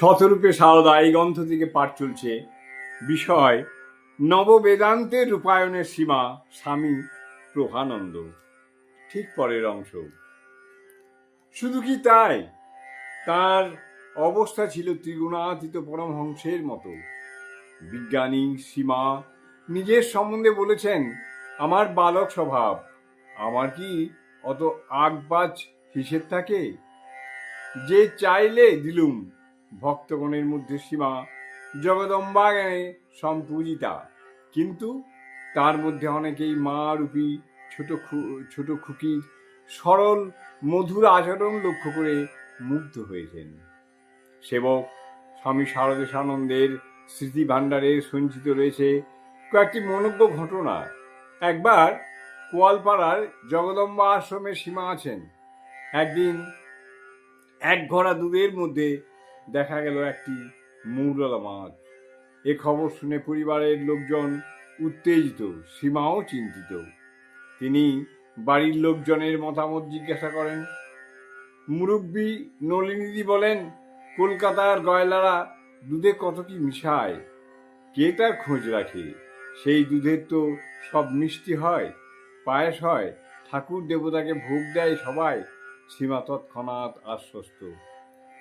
শতরূপে সারদা এই গ্রন্থ থেকে পাঠ চলছে। বিষয় নববেদান্তের রূপায়ণের সীমা, স্বামী প্রভানন্দ। ঠিক পরের অংশ। শুধু কি তাই, তার অবস্থা ছিল ত্রিগুণাতীত পরমহংসের মতো। বিজ্ঞানী সীমা নিজের সম্বন্ধে বলেছেন, আমার বালক স্বভাব, আমার কি অত আগবাজ হিসেব থাকে? যে চাইলে দিলুম। ভক্তগণের মধ্যে সীমা জগদম্বা জ্ঞানে সম্পূজিতা, কিন্তু তার মধ্যে অনেকেই মা রূপী ছোট খুকির সরল মধুর আচরণ লক্ষ্য করে মুগ্ধ হয়েছেন। সেবক স্বামী শারদেশানন্দের স্মৃতি ভাণ্ডারে সঞ্চিত রয়েছে কয়েকটি মনোজ্ঞ ঘটনা। একবার কোয়ালপাড়ার জগদম্বা আশ্রমের সীমা আছেন। একদিন এক ঘড়া দুধের মধ্যে দেখা গেল একটি মৌরলা মাছ। এ খবর শুনে পরিবারের লোকজন উত্তেজিত, সীমাও চিন্তিত। তিনি বাড়ির লোকজনের মতামত জিজ্ঞাসা করেন। মুরব্বী নলিনীদি বলেন, কলকাতার গয়লারা দুধে কত কি মিশায়, কে তার খোঁজ রাখে? সেই দুধের তো সব মিষ্টি হয়, পায়েস হয়, ঠাকুর দেবতাকে ভোগ দেয় সবাই। সীমা তৎক্ষণাৎ আশ্বস্ত।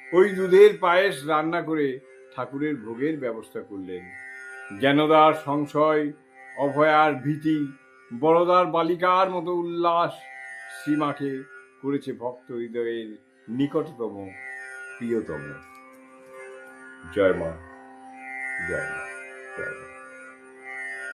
ওই দুধের পায়েস রান্না করে ঠাকুরের ভোগের ব্যবস্থা করলেন। জ্ঞানদার সংশয়, অভয়ার ভীতি, বড়দার বালিকার মতো উল্লাস সীমাকে করেছে ভক্ত হৃদয়ের নিকটতম, প্রিয়তম। জয় মা, জয় মা, জয় মা।